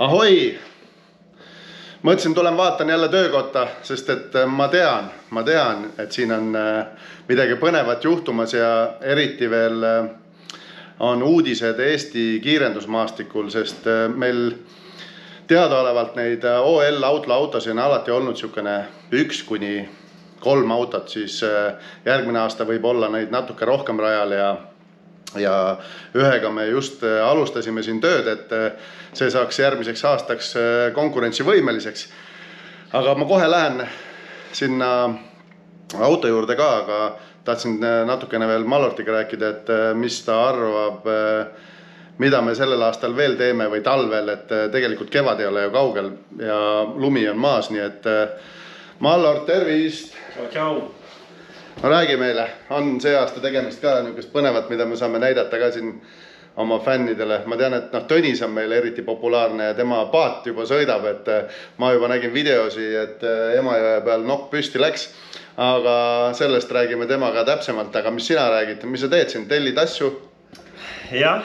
Ahoi! Mõtlesin, tulen vaatan jälle töökotta, sest et ma tean, et siin on midagi põnevat juhtumas ja eriti veel on uudised Eesti kiirendusmaastikul, sest meil teadaolevalt neid OL autosid on alati olnud niisugune 1–3 autot, siis järgmine aasta võib olla neid natuke rohkem rajal ja ühega me just alustasime siin tööd, et see saaks järgmiseks aastaks konkurentsivõimeliseks. Aga ma kohe lähen sinna auto juurde ka, aga tahtsin natukene veel Mallortiga rääkida, et mis ta arvab, mida me sellel aastal veel teeme või talvel, et tegelikult kevad ei ole ju kaugel ja lumi on maas, nii et Mallort, tervist! Tšau! No räägi meile, on see aasta tegemist ka niisugust põnevat, mida me saame näidata ka siin oma fännidele. Ma tean, et Tõnis on meil eriti populaarne ja tema paat juba sõidab, et ma juba nägin videosi, et Emajõe peal nokk püsti läks. Aga sellest räägime temaga täpsemalt, aga mis sina räägid, mis sa teed siin, tellid asju? Jah,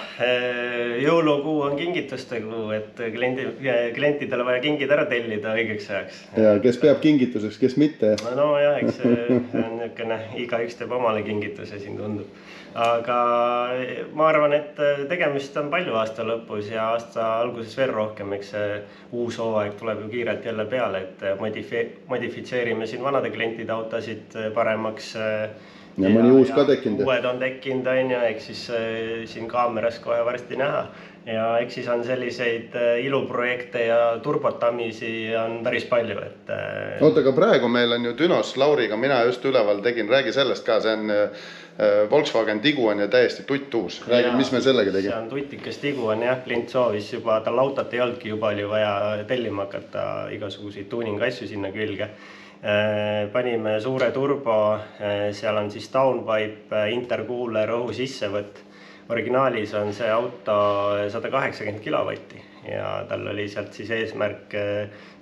jõulukuu on kingituste kuu, et klientidele vaja kingid ära tellida õigeks ajaks. Ja kes peab kingituseks, kes mitte? No jah, eks see on niisugune, igaüks teeb omale kingituse siin tundub. Aga ma arvan, et tegemist on palju aasta lõpus ja aasta alguses veel rohkem, eks see uus hooaeg tuleb ju kiirelt jälle peale, et modifitseerime siin vanade klientide autosid paremaks. Ja mõni uus ka tekkinud. Uued on tekkinud, eks siis siin kaameras kohe varsti näha. Ja eks siis on selliseid iluprojekte ja turbotamisi on päris palju. Oota, aga praegu meil on ju Dünos Lauriga, mina just üleval tegin, räägi sellest ka, see on Volkswagen Tiguan ja täiesti tuttuus. Räägi, mis me sellega tegime? See on tutikas Tiguan, jah, klient soovis juba, tal autot ei olnudki juba palju vaja tellima hakata igasuguseid tuuning asju sinna külge. Panime suure turbo, seal on siis downpipe, intercooler, õhu sissevõtt. Originaalis on see auto 180 kilovatti ja tal oli sealt siis eesmärk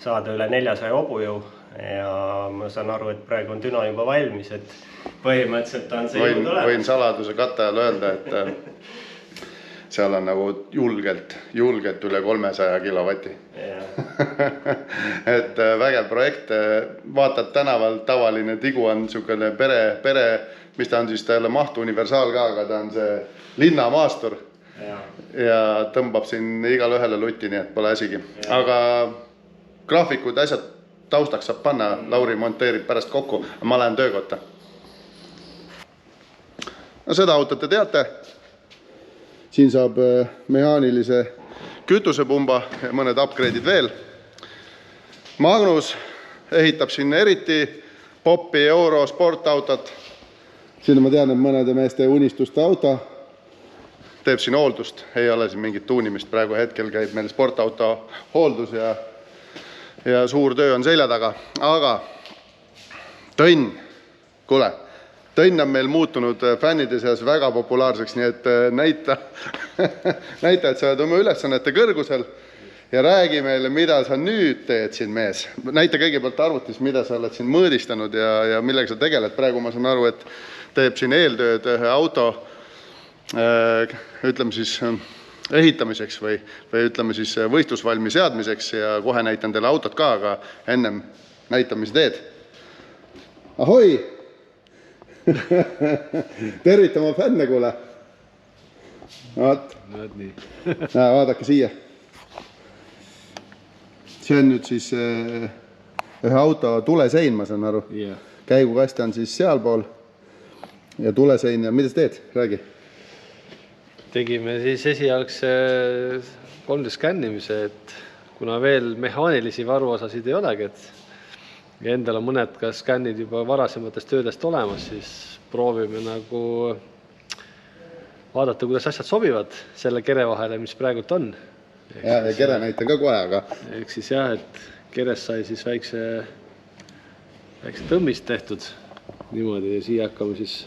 saada üle 400 hobujõu ja ma saan aru, et praegu on Düno juba valmis, et põhimõtteliselt on see jõud olemas. Võin saladuse katte all öelda, et seal on nagu julgelt üle 300 kilovati. Et vägev projekt, vaatad tänaval tavaline Tiguan, niisugune pere, mis ta on siis, ta ei ole mahtu universaal ka, aga ta on see linnamaastur ja tõmbab siin igale ühele lutti, nii et pole asigi. Aga graafikud, asjad taustaks saab panna, Lauri monteerib pärast kokku, ma lähen töökotta. No seda autot te teate. Siin saab mehaanilise kütusepumba ja mõned upgrade'id veel. Magnus ehitab siin eriti Popi Euro sportautot. Siin ma tean, et mõnede meeste unistuste auto teeb siin hooldust. Ei ole siin mingit tuunimist. Praegu hetkel käib meil sportauto hooldus ja suur töö on selja taga. Aga Tõnn, kuule. Tõnn on meil muutunud fännide seas väga populaarseks, nii et näita, et sa oled oma ülesannete kõrgusel ja räägi meile, mida sa nüüd teed siin mees. Näita kõigepealt arvutis, mida sa oled siin mõõdistanud ja millega sa tegeled. Praegu ma saan aru, et teeb siin eeltööd ühe auto ütleme siis ehitamiseks või ütleme siis võistlusvalmi seadmiseks ja kohe näitan teile autot ka, aga ennem näita, mis teed. Ahoi! Tervita oma fänne, kuule. Vaadake siia. See on nüüd siis ühe auto tulesein, ma saan aru. Käigukast on siis sealpool ja tulesein ja mida sa teed? Räägi. Tegime siis esialgse 3D skännimise, et kuna veel mehaanilisi varuosasid ei olegi, et ja endal on mõned ka skännid juba varasematest töödest olemas, siis proovime nagu vaadata, kuidas asjad sobivad selle kere vahele, mis praegult on. Ja kere näita ka kohe, aga... Eks siis jah, et keres sai siis väikse tõmmist tehtud niimoodi ja siia hakkame siis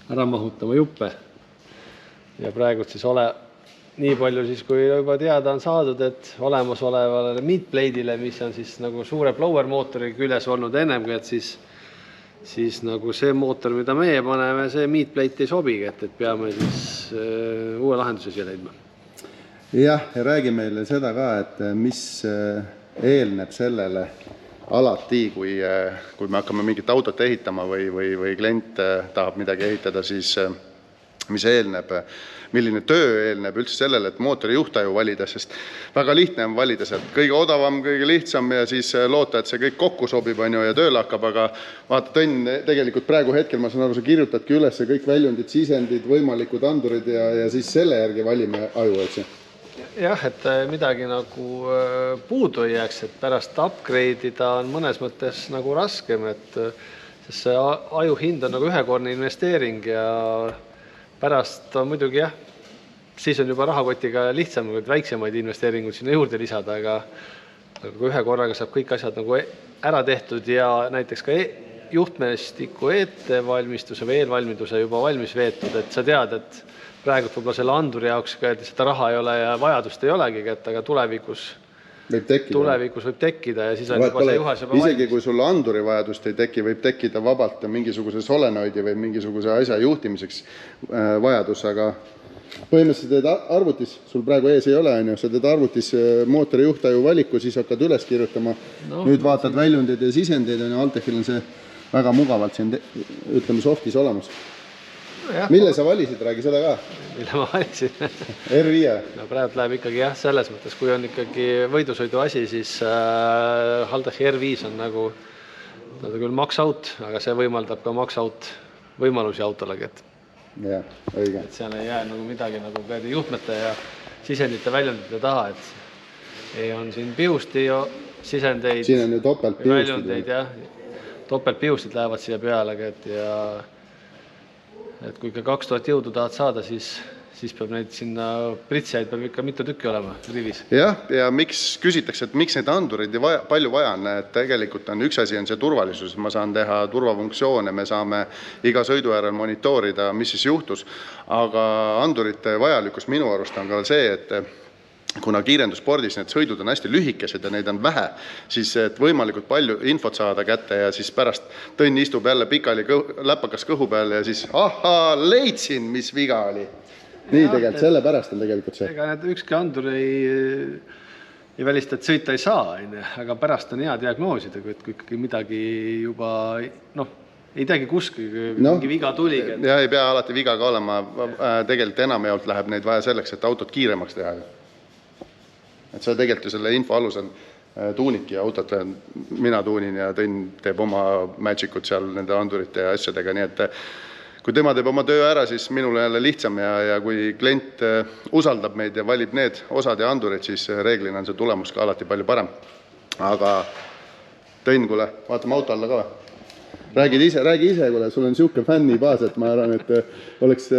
ära mahutama juppe. Ja praegult siis nii palju siis, kui juba teada on saadud, et olemasolevale meatplade'ile, mis on siis nagu suure blower mootori küljes olnud ennemgi, et siis nagu see mootor, mida meie paneme, see meatplate ei sobigi, et peame siis uue lahenduse siia leidma. jah, ja räägi meile seda ka, et mis eelneb sellele alati, kui me hakkame mingit autot ehitama või klient tahab midagi ehitada, siis mis eelneb, milline töö eelneb üldse sellele, et mootori juhtaju valida, sest väga lihtne on valida sealt kõige odavam, kõige lihtsam ja siis loota, et see kõik kokku sobib ja tööle hakkab, aga vaata, Tõnn, tegelikult praegu hetkel ma saan aru, sa kirjutadki üles kõik väljundid, sisendid, võimalikud andurid ja siis selle järgi valime aju, eks ju? Jah, et midagi nagu puudu ei jääks, et pärast upgrade'ida on mõnes mõttes nagu raskem, sest see aju hind on nagu ühekordne investeering ja pärast on muidugi jah, siis on juba rahakotiga lihtsam väiksemaid investeeringuid sinna juurde lisada, aga kui ühe korraga saab kõik asjad nagu ära tehtud ja näiteks ka juhtmestiku ettevalmistuse või eelvalmiduse juba valmis veetud, et sa tead, et praegu võib-olla selle anduri jaoks ka, et seda raha ei ole ja vajadust ei olegi, aga tulevikus võib tekkida ja siis on juba see juhas juba isegi valmis. Kui sul anduri vajadust ei teki, võib tekkida vabalt mingisuguse solenoidi või mingisuguse asja juhtimiseks vajadus, aga põhimõtteliselt teed arvutis, sul praegu ees ei ole, sa teed arvutis mootori juhtaju valiku, siis hakkad üles kirjutama, nüüd vaatad väljundid ja sisendeid, Altechil on see väga mugavalt siin, ütleme, softis olemas. Mille sa valisid, räägi seda ka? Mille ma valisin? R5. No praegu läheb ikkagi jah, selles mõttes, kui on ikkagi võidusõidu asi, siis Haldechi R5 on nagu küll max out, aga see võimaldab ka max out võimalusi autolegi. Jah, õige. Et seal ei jää nagu midagi nagu juhtmete ja sisendite väljundite taha, et ei on siin piusti ja sisendeid. Siin on ju topeltpiustid. Topeltpiustid lähevad siia peale, et kui ikka 2000 jõudu tahad saada, siis peab neid sinna pritsijaid peab ikka mitu tükki olema rivis. Jah, ja miks küsitakse, et miks neid andureid palju vaja on, et tegelikult on üks asi on see turvalisus, ma saan teha turvafunktsioone, me saame iga sõidu järel monitoorida, mis siis juhtus, aga andurite vajalikkus minu arust on ka see, et kuna kiirenduspordis need sõidud on hästi lühikesed ja neid on vähe, siis et võimalikult palju infot saada kätte ja siis pärast Tõnn istub jälle pikali läpakas kõhu peal ja siis leidsin, mis viga oli. Nii tegelikult, selle pärast on tegelikult see. Ega ükski andur ei välista, et sõita ei saa, aga pärast on hea diagnoosida, kui ikkagi midagi juba, ei teagi kuski, mingi viga tuli. Ja ei pea alati viga ka olema, tegelikult enamjaolt läheb neid vaja selleks, et autot kiiremaks teha. Et see tegelikult ju selle info alus on tuunik ja autot, mina tuunin ja Tõnn teeb oma magicut seal nende andurite ja asjadega, nii et kui tema teeb oma töö ära, siis minul jälle lihtsam ja kui klient usaldab meid ja valib need osad ja andurid, siis reeglina on see tulemus ka alati palju parem. Aga Tõnn, kuule, vaatame auto alla ka või? Räägi ise, kuule, sul on siuke fännibaas, et ma arvan, et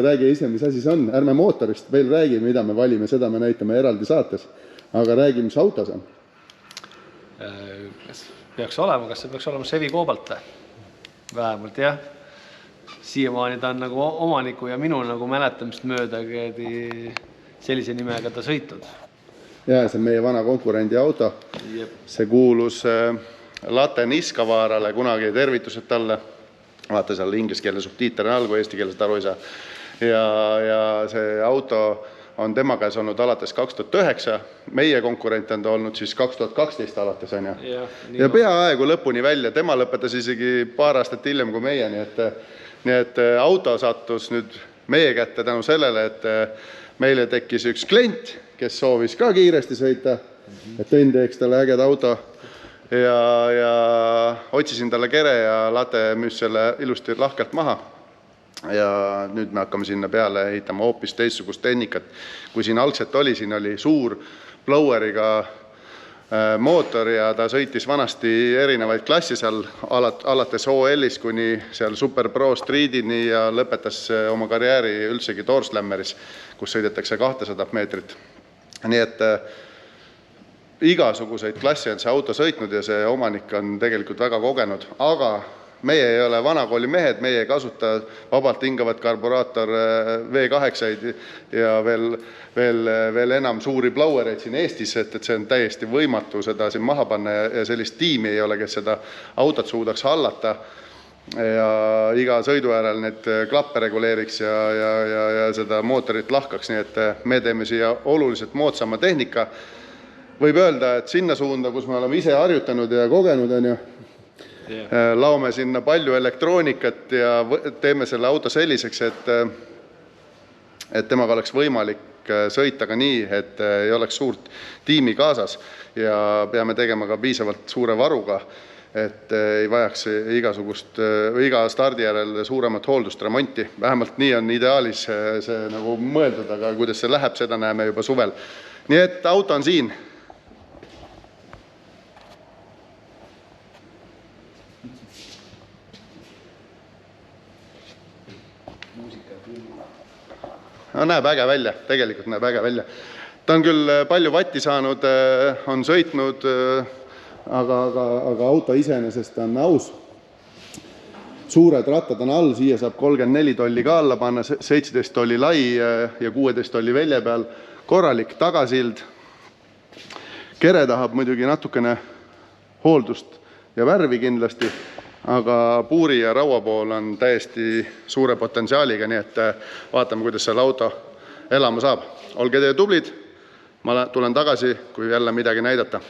räägi ise, mis asi see on. Ärme mootorist veel räägi, mida me valime, seda me näitame eraldi saates. Aga räägi, mis auto see on? Kas see peaks olema Chevy Cobalt? Vähemalt jah. Siiamaani ta on nagu omaniku ja minu nagu mäletamist mööda sellise nimega ta sõitnud. Ja see on meie vana konkurendi auto. See kuulus Latte Niskavaarale, kunagi tervitused talle. Vaata seal inglise keele subtiiter on algu, eesti keeles aru ei saa. Ja see auto on tema käes olnud alates 2009, meie konkurent on ta olnud siis 2012 alates, on ju. Ja peaaegu lõpuni välja, tema lõpetas isegi paar aastat hiljem kui meie, nii et auto sattus nüüd meie kätte tänu sellele, et meile tekkis üks klient, kes soovis ka kiiresti sõita, et Tõnn teeks talle äged auto ja otsisin talle kere ja Late müüs selle ilusti lahkelt maha. Ja nüüd me hakkame sinna peale ehitama hoopis teistsugust tehnikat. Kui siin algselt oli, siin oli suur bloweriga mootor ja ta sõitis vanasti erinevaid klassi seal alates OL-is kuni seal Super Pro Streetini ja lõpetas oma karjääri üldsegi Doorslammeris, kus sõidetakse 200 meetrit. Nii et igasuguseid klassi on see auto sõitnud ja see omanik on tegelikult väga kogenud, aga meie ei ole vanakooli mehed, meie ei kasuta vabalt hingavat karburaator V8-id ja veel enam suuri blowereid siin Eestis, et see on täiesti võimatu seda siin maha panna ja sellist tiimi ei ole, kes seda autot suudaks hallata. iga sõidu järel need klappe reguleeriks ja seda mootorit lahkaks, nii et me teeme siia oluliselt moodsama tehnika. Võib öelda, et sinna suunda, kus me oleme ise harjutanud ja kogenud, on ju, laome sinna palju elektroonikat ja teeme selle auto selliseks, et temaga oleks võimalik sõita ka nii, et ei oleks suurt tiimi kaasas ja peame tegema ka piisavalt suure varuga, et ei vajaks iga stardi järel suuremat hooldust, remonti. Vähemalt nii on ideaalis see nagu mõeldud, aga kuidas see läheb, seda näeme juba suvel. Nii et auto on siin. No, näeb äge välja, tegelikult näeb äge välja. Ta on küll palju vatti saanud, on sõitnud, aga auto iseenesest on aus. Suured rattad on all, siia saab 34 tolli ka alla panna, 17 tolli lai ja 16 tolli välja peal. Korralik tagasild. Kere tahab muidugi natukene hooldust ja värvi kindlasti, aga puuri ja raua pool on täiesti suure potentsiaaliga, nii et vaatame, kuidas selle auto elama saab. Olge teie tublid, ma tulen tagasi, kui jälle midagi näidata.